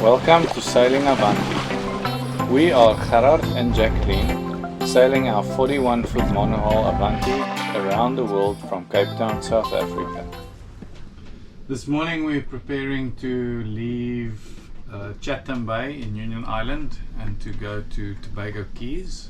Welcome to Sailing Avanti. We are Gerard and Jacqueline, sailing our 41-foot monohull Avanti around the world from Cape Town, South Africa. This morning we're preparing to leave Chatham Bay in Union Island and to go to Tobago Cays.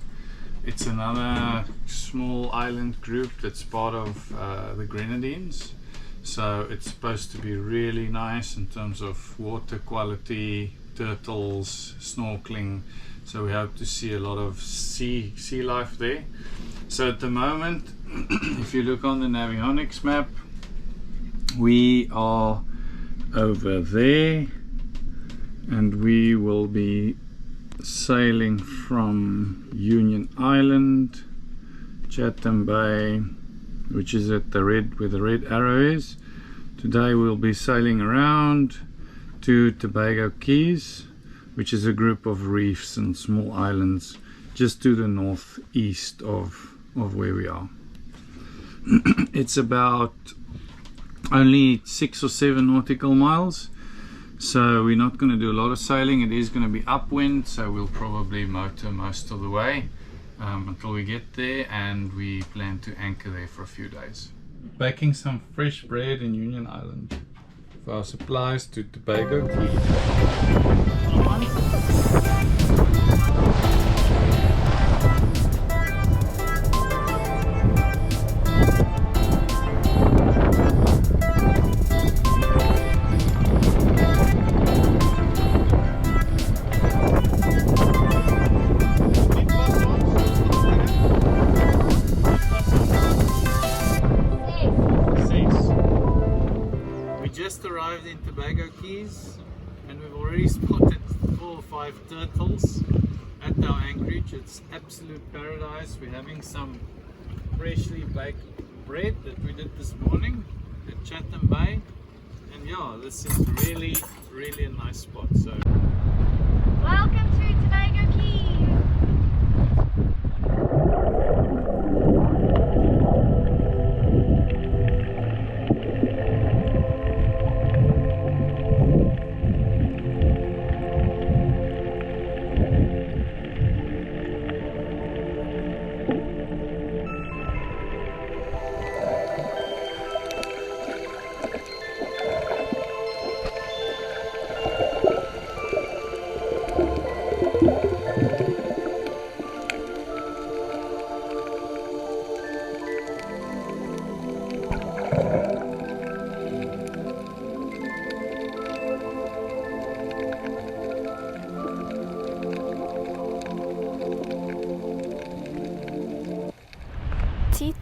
It's another small island group that's part of the Grenadines. So it's supposed to be really nice in terms of water quality, turtles, snorkeling. So we hope to see a lot of sea life there. So at the moment, if you look on the Navionics map, we are over there and we will be sailing from Union Island, Chatham Bay, which is at the red, where the red arrow is. Today we'll be sailing around to Tobago Cays, which is a group of reefs and small islands just to the northeast of where we are. It's about only 6 or 7 nautical miles, so we're not going to do a lot of sailing. It is going to be upwind, so we'll probably motor most of the way until we get there, and we plan to anchor there for a few days. Baking some fresh bread in Union Island for our supplies to Tobago Cays. Arrived in Tobago Cays and we've already spotted 4 or 5 turtles at our anchorage. It's absolute paradise. We're having some freshly baked bread that we did this morning at Chatham Bay, and yeah, this is really a nice spot. So welcome to Tobago Cays.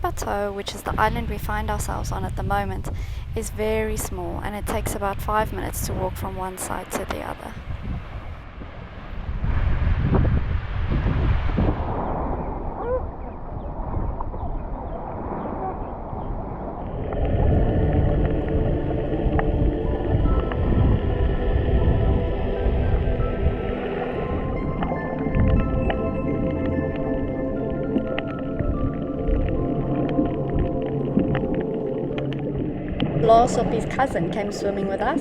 Plateau, which is the island we find ourselves on at the moment, is very small and it takes about 5 minutes to walk from one side to the other. Lars his cousin came swimming with us.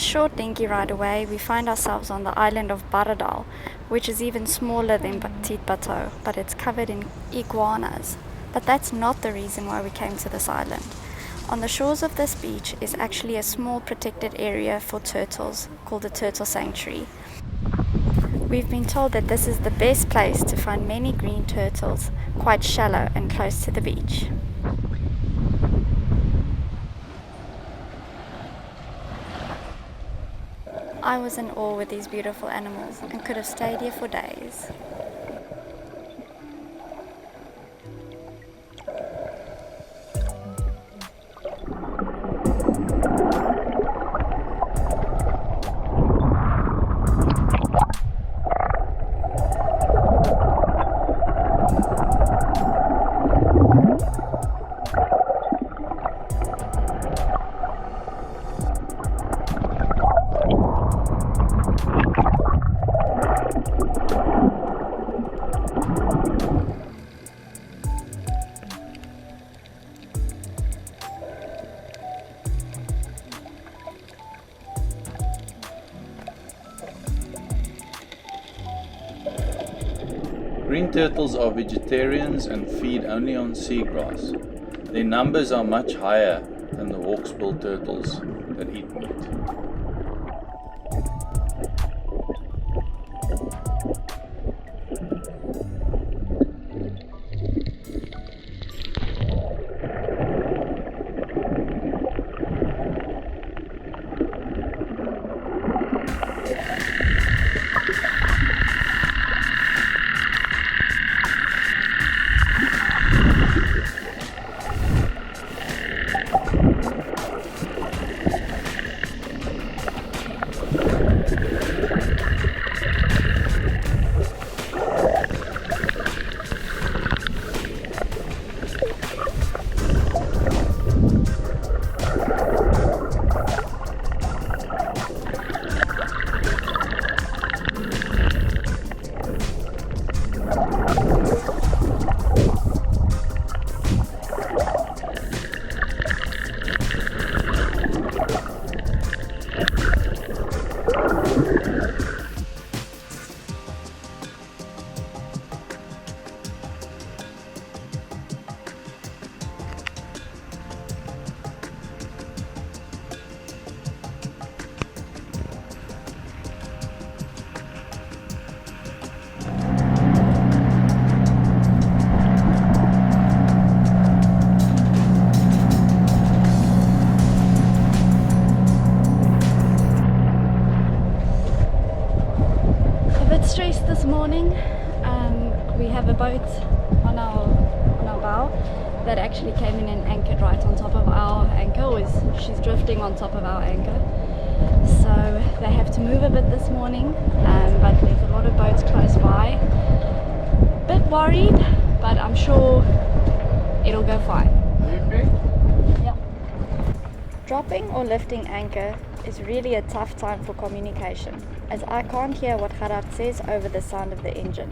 Short dinky ride away, we find ourselves on the island of Paradise, which is even smaller than Petit Bateau, but it's covered in iguanas. But that's not the reason why we came to this island. On the shores of this beach is actually a small protected area for turtles called the Turtle Sanctuary. We've been told that this is the best place to find many green turtles, quite shallow and close to the beach. I was in awe with these beautiful animals and could have stayed here for days. Green turtles are vegetarians and feed only on seagrass. Their numbers are much higher than the hawksbill turtles that eat meat. Stressed this morning. We have a boat on our bow that actually came in and anchored right on top of our anchor, or she's drifting on top of our anchor. So they have to move a bit this morning, but there's a lot of boats close by. Bit worried, but I'm sure it'll go fine. Yeah. Dropping or lifting anchor is really a tough time for communication, as I can't hear what Gerard says over the sound of the engine.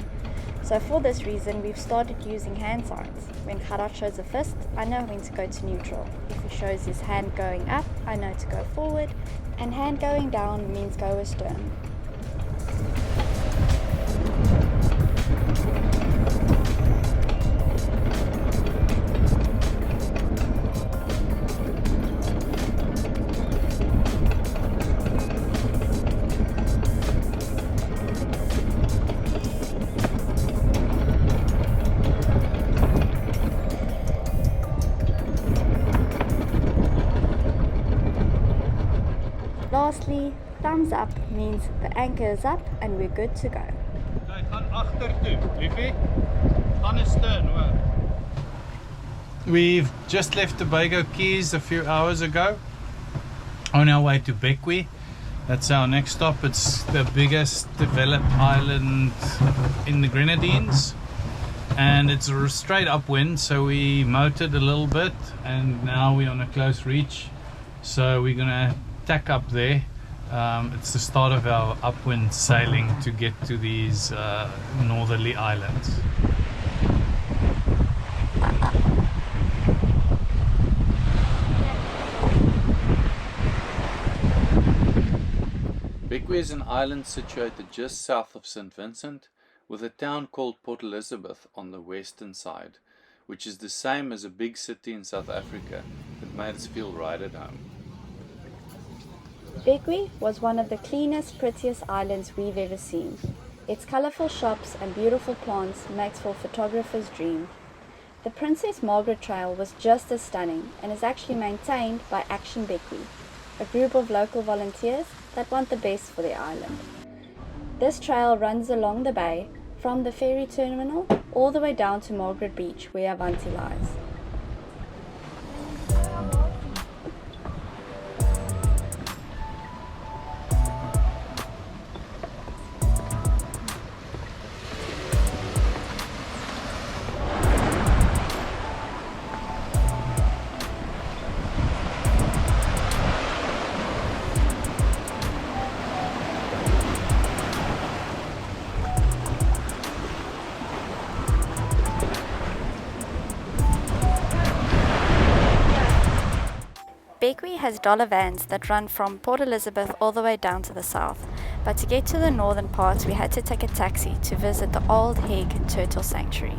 So for this reason, we've started using hand signs. When Gerard shows a fist, I know when to go to neutral. If he shows his hand going up, I know to go forward, and hand going down means go astern. Lastly, thumbs up means the anchor is up and we're good to go. We've just left Tobago Cays a few hours ago on our way to Bekwai. That's our next stop. It's the biggest developed island in the Grenadines, and it's a straight upwind, so we motored a little bit and now we're on a close reach, so we're gonna tack up there. It's the start of our upwind sailing to get to these northerly islands. Bekwai is an island situated just south of St. Vincent, with a town called Port Elizabeth on the western side, which is the same as a big city in South Africa that made us feel right at home. Bekwai was one of the cleanest, prettiest islands we've ever seen. Its colourful shops and beautiful plants makes for a photographer's dream. The Princess Margaret Trail was just as stunning and is actually maintained by Action Bekwai, a group of local volunteers that want the best for the island. This trail runs along the bay from the ferry terminal all the way down to Margaret Beach, where Avanti lies. Bekwai has dollar vans that run from Port Elizabeth all the way down to the south, But to get to the northern parts, we had to take a taxi to visit the old Hague turtle sanctuary.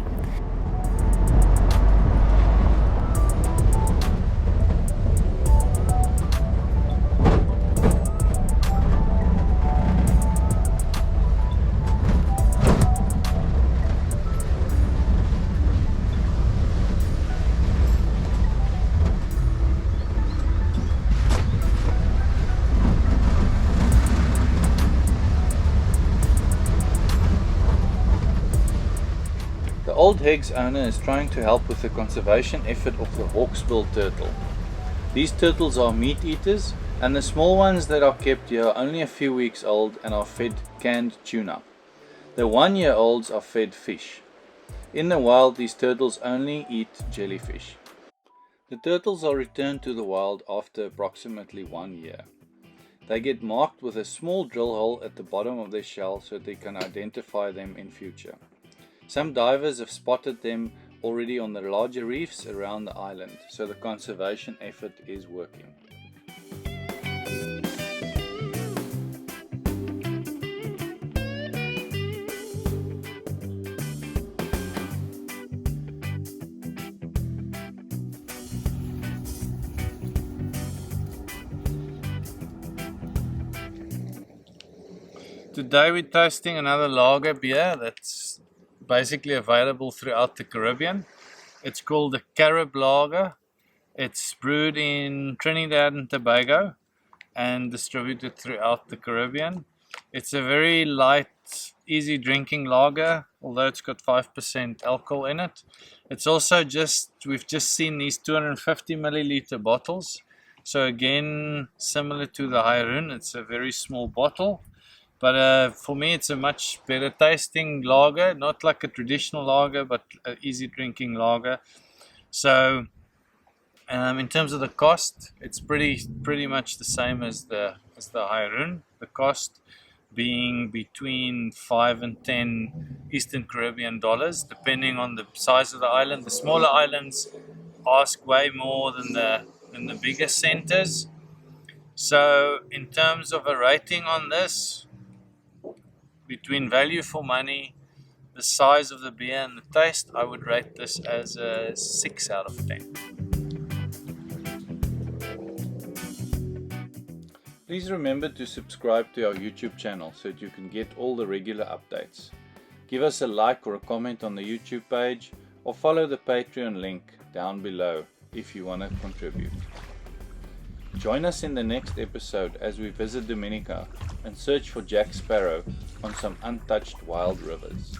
The old Hague's owner is trying to help with the conservation effort of the Hawksbill turtle. These turtles are meat eaters, and the small ones that are kept here are only a few weeks old and are fed canned tuna. The 1-year-olds are fed fish. In the wild, these turtles only eat jellyfish. The turtles are returned to the wild after approximately 1 year. They get marked with a small drill hole at the bottom of their shell so they can identify them in future. Some divers have spotted them already on the larger reefs around the island, so the conservation effort is working. Today we're tasting another lager beer that's basically available throughout the Caribbean. It's called the Carib Lager. It's brewed in Trinidad and Tobago and distributed throughout the Caribbean. It's a very light, easy drinking lager, although it's got 5% alcohol in it. It's also we've just seen these 250 milliliter bottles. So again, similar to the Hairun, it's a very small bottle. But for me, it's a much better tasting lager, not like a traditional lager, but an easy drinking lager. So in terms of the cost, it's pretty much the same as the Hairun. The cost being between 5 and 10 Eastern Caribbean dollars, depending on the size of the island. The smaller islands ask way more than the bigger centers. So in terms of a rating on this, between value for money, the size of the beer and the taste, I would rate this as a 6 out of 10. Please remember to subscribe to our YouTube channel so that you can get all the regular updates. Give us a like or a comment on the YouTube page, or follow the Patreon link down below if you want to contribute. Join us in the next episode as we visit Dominica and search for Jack Sparrow on some untouched wild rivers.